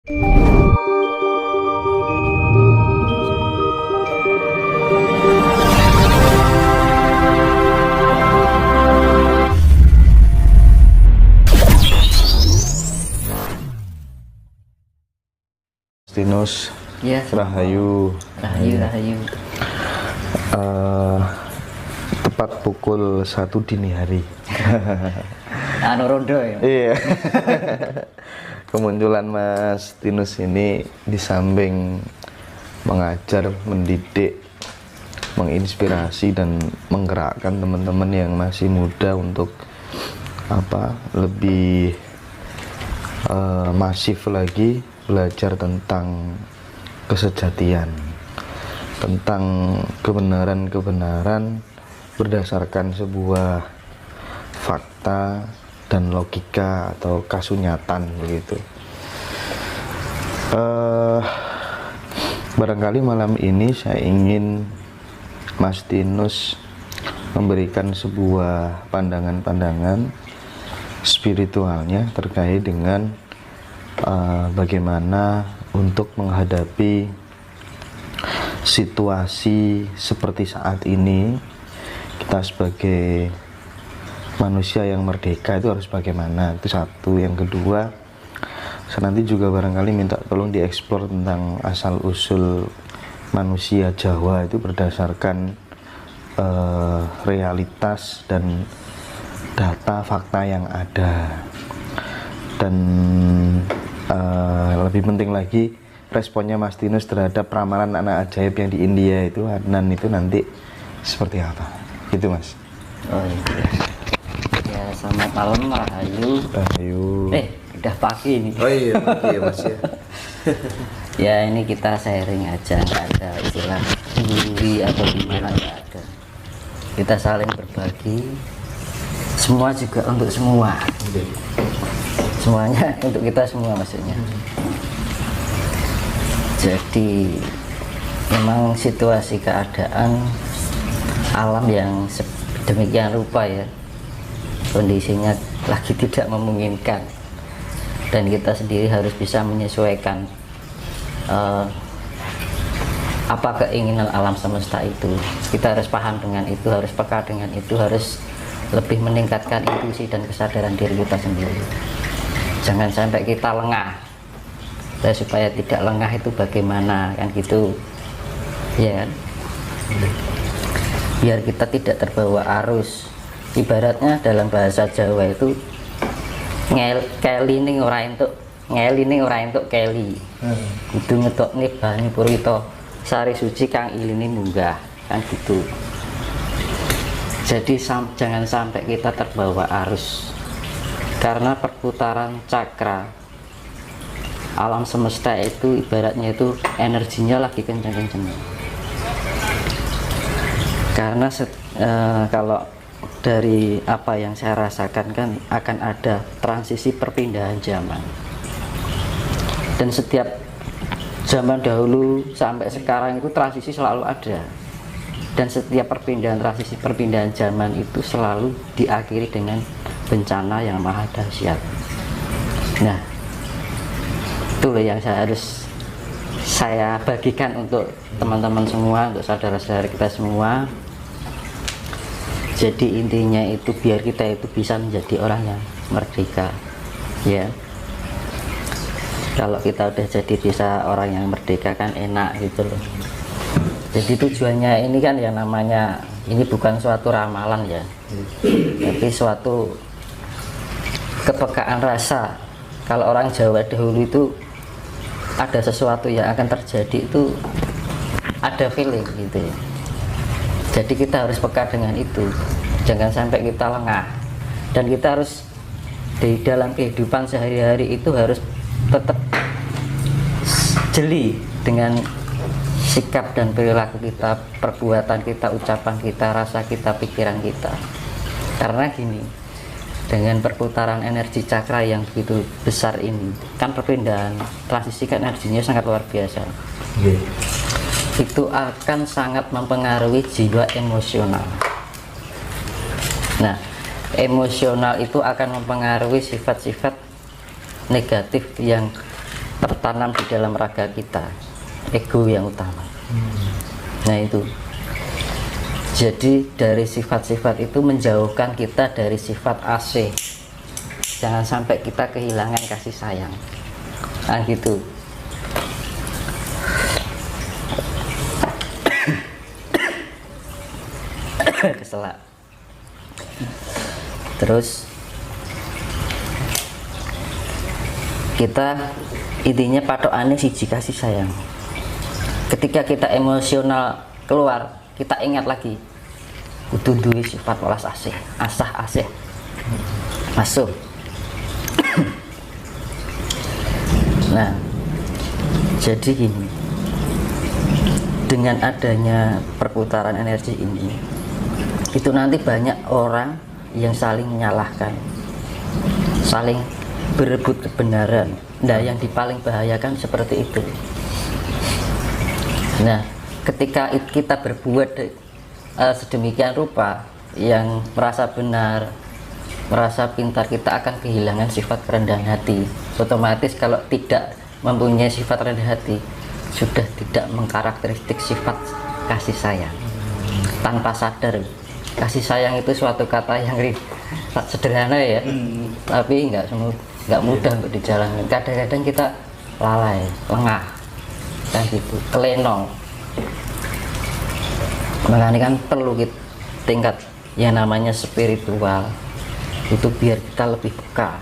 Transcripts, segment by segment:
Tinus, ya. Rahayu. Rahayu. Tepat pukul 1 dini hari. Rondo ya. Iya. Kemunculan Mas Tinus ini di samping mengajar, mendidik, menginspirasi dan menggerakkan teman-teman yang masih muda untuk lebih masif lagi belajar tentang kesejatian, tentang kebenaran-kebenaran berdasarkan sebuah fakta dan logika atau kasunyatan begitu. Barangkali malam ini saya ingin Mas Tinus memberikan sebuah pandangan-pandangan spiritualnya terkait dengan bagaimana untuk menghadapi situasi seperti saat ini. Kita sebagai manusia yang merdeka itu harus bagaimana, itu satu. Yang kedua, saya nanti juga barangkali minta tolong dieksplor tentang asal usul manusia Jawa itu berdasarkan realitas dan data fakta yang ada. Dan lebih penting lagi responnya Mas Tinus terhadap ramalan anak ajaib yang di India itu, Adnan, itu nanti seperti apa gitu, Mas? Oh iya. Ya, selamat malam Rahayu. Udah pagi ini. Oh iya, pagi ya Mas ya. Ya, ini kita sharing aja, nggak ada istilah duri atau gimana, nggak ada. Kita saling berbagi, semua juga untuk semua. Semuanya untuk kita semua maksudnya. Jadi memang situasi keadaan alam yang sedemikian rupa ya, kondisinya lagi tidak memungkinkan, dan kita sendiri harus bisa menyesuaikan apa keinginan alam semesta itu. Kita harus paham dengan itu, harus peka dengan itu, harus lebih meningkatkan intuisi dan kesadaran diri kita sendiri. Jangan sampai kita lengah. Dan supaya tidak lengah itu bagaimana kan gitu ya kan? Biar kita tidak terbawa arus. Ibaratnya dalam bahasa Jawa itu keli ning ora entuk ngeli ning ora entuk keli. Kudu ngetokne bani purita sari suci kang iline munggah kan gitu. Jadi jangan sampai kita terbawa arus, karena perputaran cakra alam semesta itu ibaratnya itu energinya lagi kencang-kencang. Karena kalau dari apa yang saya rasakan kan akan ada transisi perpindahan zaman, dan setiap zaman dahulu sampai sekarang itu transisi selalu ada, dan setiap perpindahan zaman itu selalu diakhiri dengan bencana yang maha dahsyat. Nah, itulah yang saya bagikan untuk teman-teman semua, untuk saudara-saudara kita semua. Jadi intinya itu biar kita itu bisa menjadi orang yang merdeka ya. Kalau kita udah jadi bisa orang yang merdeka kan enak gitu loh. Jadi tujuannya ini kan yang namanya, ini bukan suatu ramalan ya, tapi suatu kepekaan rasa. Kalau orang Jawa dahulu itu ada sesuatu yang akan terjadi itu ada feeling gitu ya. Jadi kita harus peka dengan itu, jangan sampai kita lengah, dan kita harus di dalam kehidupan sehari-hari itu harus tetap jeli dengan sikap dan perilaku kita, perbuatan kita, ucapan kita, rasa kita, pikiran kita. Karena gini, dengan perputaran energi cakra yang begitu besar ini kan perpindahan transisi kan energinya sangat luar biasa. Itu akan sangat mempengaruhi jiwa emosional. Nah, emosional itu akan mempengaruhi sifat-sifat negatif yang tertanam di dalam raga kita, ego yang utama. Nah itu, jadi dari sifat-sifat itu menjauhkan kita dari sifat AC. Jangan sampai kita kehilangan kasih sayang. Nah gitu. Keselak. Terus kita intinya patokannya siji kasih sayang. Ketika kita emosional keluar, kita ingat lagi kudu duwe sifat welas asih, asah asih masuk. Nah, jadi gini, dengan adanya perputaran energi ini, itu nanti banyak orang yang saling menyalahkan, saling berebut kebenaran. Nah, yang paling bahayakan seperti itu. Nah, ketika kita berbuat sedemikian rupa, yang merasa benar, merasa pintar, kita akan kehilangan sifat kerendahan hati. Otomatis kalau tidak mempunyai sifat rendah hati, sudah tidak mengkarakteristik sifat kasih sayang. Tanpa sadar, kasih sayang itu suatu kata yang sederhana ya, tapi nggak mudah untuk dijalankan. Kadang-kadang kita lalai, lengah, kan gitu, kelenong. Makanya kan perlu kita tingkat yang namanya spiritual itu biar kita lebih peka,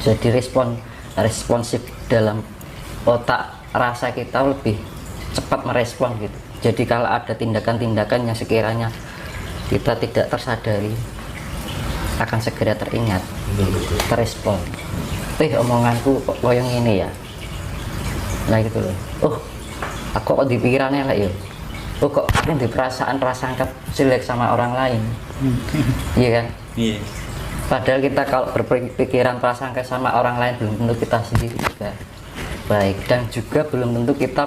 jadi responsif dalam otak rasa kita, lebih cepat merespon gitu. Jadi kalau ada tindakan-tindakan yang sekiranya kita tidak tersadari, akan segera teringat, terespon. Omonganku kok koyong ini ya, nah gitu loh. Oh, aku kok dipikirannya lah ya. Oh, kok kan di perasaan prasangka jelek sama orang lain. Iya kan? Iya. Padahal kita kalau berpikiran prasangka sama orang lain, belum tentu kita sendiri juga baik, dan juga belum tentu kita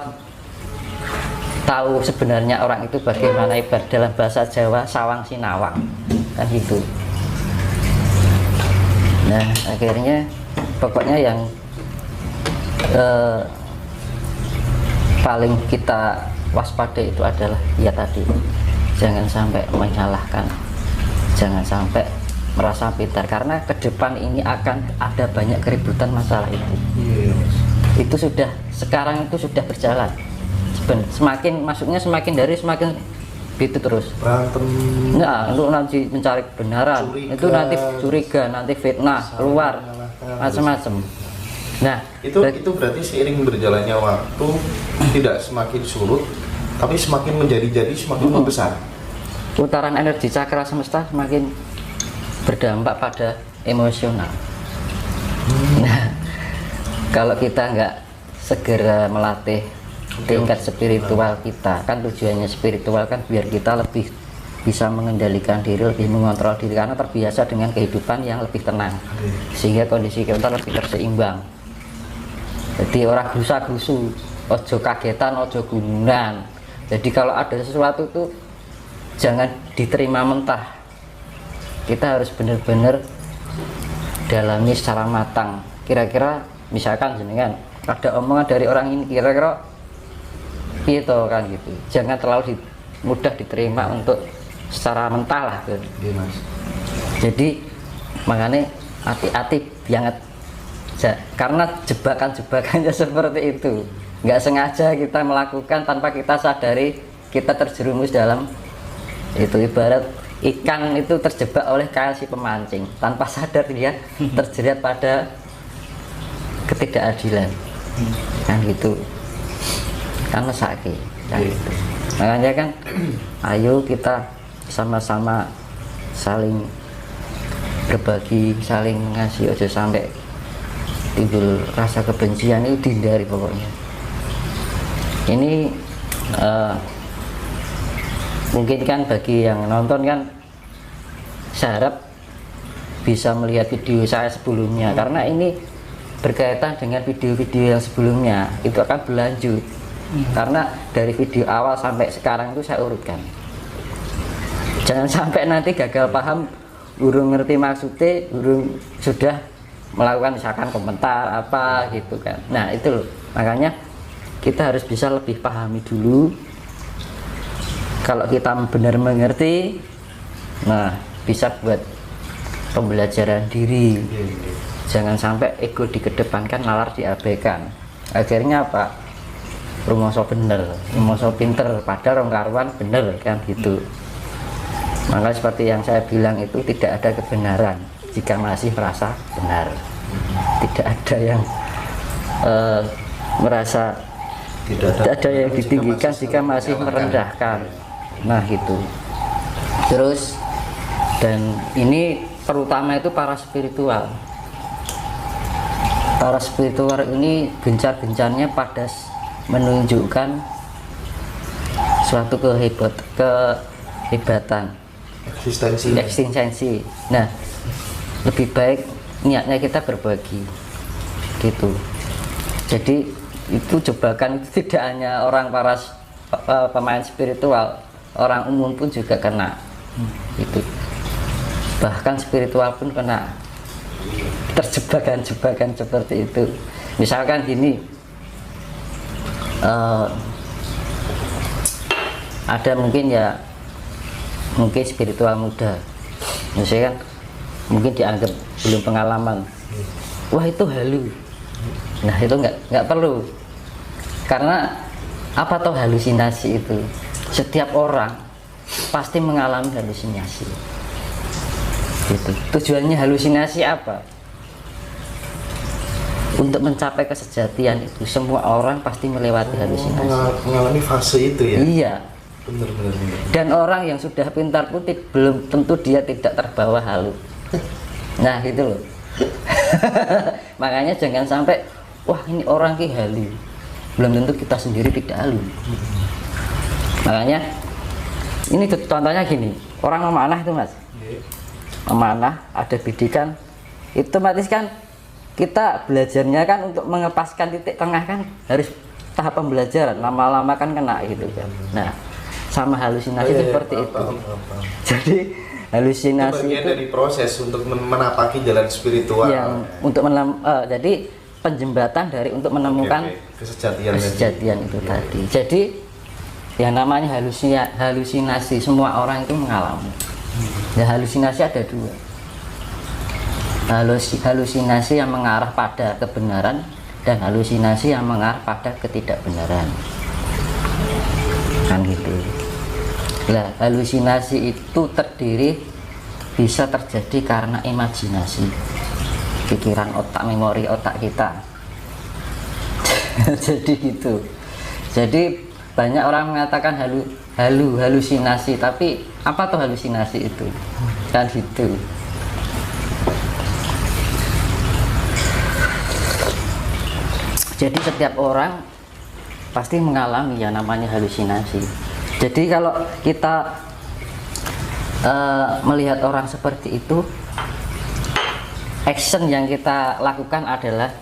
tahu sebenarnya orang itu bagaimana. Ibarat dalam bahasa Jawa, sawang sinawang, kan gitu. Nah, akhirnya pokoknya yang paling kita waspada itu adalah ya tadi, jangan sampai menyalahkan, jangan sampai merasa pintar, karena ke depan ini akan ada banyak keributan masalah itu. Itu sudah, sekarang itu sudah berjalan. Semakin masuknya semakin dari semakin gitu terus. Berantem. Nah, untuk nanti mencari kebenaran, curiga, itu nanti curiga, nanti fitnah, keluar macam-macam. Nah, itu berarti seiring berjalannya waktu tidak semakin surut, tapi semakin menjadi semakin membesar. Putaran energi cakra semesta semakin berdampak pada emosional. Nah, kalau kita nggak segera melatih tingkat spiritual kita, kan tujuannya spiritual kan biar kita lebih bisa mengendalikan diri, lebih mengontrol diri, karena terbiasa dengan kehidupan yang lebih tenang, sehingga kondisi kita lebih terseimbang. Jadi orang gerusa-gerusu, ojo kagetan, ojo gunungan. Jadi kalau ada sesuatu tuh jangan diterima mentah. Kita harus benar-benar dalami secara matang. Kira-kira misalkan jenengan ada omongan dari orang ini, kira-kira gitu kan gitu. Jangan terlalu mudah diterima untuk secara mentah lah gitu. Jadi makanya hati-hati banget, karena jebakan-jebakannya seperti itu. Nggak sengaja kita melakukan, tanpa kita sadari kita terjerumus dalam itu. Ibarat ikan itu terjebak oleh kail si pemancing, tanpa sadar dia terjerat pada ketidakadilan, kan gitu, kan mesake, kan gitu. Makanya kan ayo kita sama-sama saling berbagi, saling mengasihi, ojo sampai timbul rasa kebencian, itu dihindari pokoknya. Ini mungkin kan bagi yang nonton kan, saya harap bisa melihat video saya sebelumnya, karena ini berkaitan dengan video-video yang sebelumnya, itu akan berlanjut. Karena dari video awal sampai sekarang itu saya urutkan. Jangan sampai nanti gagal paham, urung ngerti maksudnya, urung sudah melakukan misalkan komentar apa gitu kan. Nah itu loh, makanya kita harus bisa lebih pahami dulu. Kalau kita benar mengerti, nah bisa buat pembelajaran diri. Jangan sampai ego dikedepankan, nalar diabaikan. Akhirnya apa? Rumoso bener, rumoso pinter, padahal orang karuan bener kan gitu. Maka seperti yang saya bilang itu, tidak ada kebenaran jika masih merasa benar. Tidak ada yang merasa tidak ada yang ditinggikan jika masih merendahkan. Nah gitu. Terus, dan ini terutama itu para spiritual. Para spiritual ini gencar-gencarnya pada menunjukkan suatu kehebatan, eksistensi. Nah, lebih baik niatnya kita berbagi, gitu. Jadi itu jebakan itu tidak hanya orang para pemain spiritual, orang umum pun juga kena. Itu bahkan spiritual pun kena terjebakan-jebakan seperti itu. Misalkan gini, ada mungkin spiritual muda, misalkan mungkin dianggap belum pengalaman, wah itu halu. Nah itu nggak perlu, karena apa toh halusinasi itu, setiap orang pasti mengalami halusinasi gitu. Tujuannya halusinasi apa? Untuk mencapai kesejatian itu, semua orang pasti melewati halusinasi. Mengalami fase itu ya? Iya. Benar. Dan orang yang sudah pintar pun belum tentu dia tidak terbawa halu. Nah gitu loh. Makanya jangan sampai, wah ini orang ki halu, belum tentu kita sendiri tidak halu. Makanya ini contohnya gini, orang memanah itu mas, memanah ada bidikan, itu otomatis kan kita belajarnya kan untuk mengepaskan titik tengah kan harus tahap pembelajaran, lama-lama kan kena gitu kan. Nah sama halusinasi seperti itu. Jadi halusinasi itu bagian dari proses untuk menapaki jalan spiritual yang untuk jadi penjembatan dari untuk menemukan kesejatian itu tadi. Jadi yang namanya halusinasi semua orang itu mengalami. Ya halusinasi ada dua. Halusinasi yang mengarah pada kebenaran dan halusinasi yang mengarah pada ketidakbenaran. Kan gitu. Nah, halusinasi itu bisa terjadi karena imajinasi, pikiran otak, memori otak kita. Jadi gitu. Jadi banyak orang mengatakan halusinasi, tapi apa tuh halusinasi itu? Kan gitu. Jadi setiap orang pasti mengalami yang namanya halusinasi. Jadi kalau kita melihat orang seperti itu, action yang kita lakukan adalah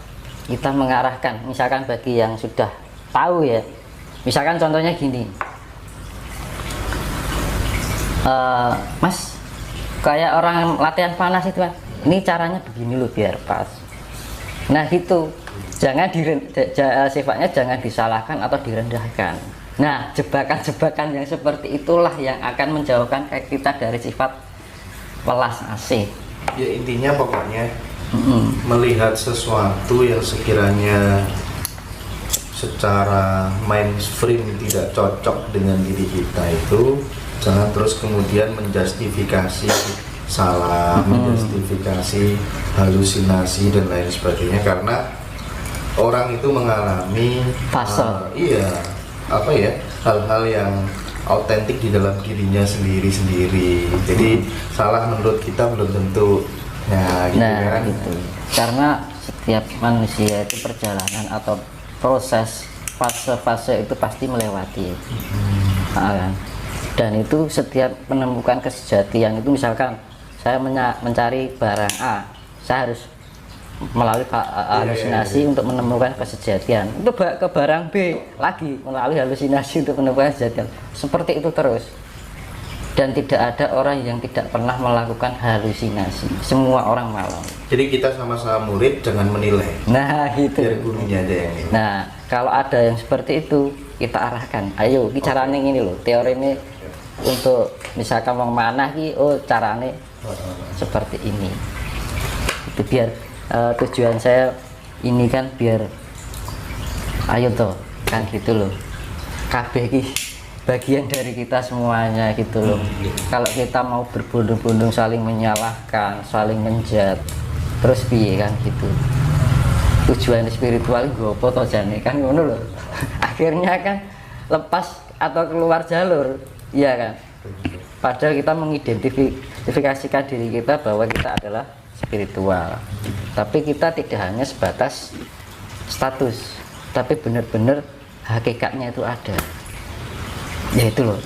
kita mengarahkan, misalkan bagi yang sudah tahu ya, misalkan contohnya gini, mas kayak orang latihan panas itu kan, ini caranya begini loh biar pas. Nah gitu, sifatnya jangan disalahkan atau direndahkan. Nah jebakan-jebakan yang seperti itulah yang akan menjauhkan kita dari sifat welas asih. Ya intinya pokoknya melihat sesuatu yang sekiranya secara mainstream tidak cocok dengan diri kita itu, jangan terus kemudian menjustifikasi salah, menjustifikasi halusinasi dan lain sebagainya, karena orang itu mengalami hal-hal yang autentik di dalam dirinya sendiri. Jadi salah menurut kita belum tentu. Nah, gitu kan? Gitu. Karena setiap manusia itu perjalanan atau proses fase-fase itu pasti melewati. Kan? Dan itu setiap menemukan kesejatian itu, misalkan saya mencari barang A, saya harus melalui halusinasi untuk menemukan kesejatian. Itu ke barang B lagi melalui halusinasi untuk menemukan kesejatian. Seperti itu terus. dan tidak ada orang yang tidak pernah melakukan halusinasi. Semua orang malam. Jadi kita sama-sama murid jangan menilai. Nah gitu. Biar gurunya aja yang ini. Nah kalau ada yang seperti itu kita arahkan. Ayo ini caranya gini loh. Teori ini untuk misalkan mau manah ki, oh caranya seperti ini. Itu biar tujuan saya ini kan biar ayo toh kan gitu loh. Kabeh ki bagian dari kita semuanya gitu loh. Kalau kita mau berbondong-bondong saling menyalahkan, saling menjat, terus piye kan gitu. Tujuan spiritual gue apa toh jane kan ngono loh. Akhirnya kan lepas atau keluar jalur, iya kan. Padahal kita mengidentifikasikan diri kita bahwa kita adalah spiritual. Tapi kita tidak hanya sebatas status, tapi benar-benar hakikatnya itu ada. Ya itu loh.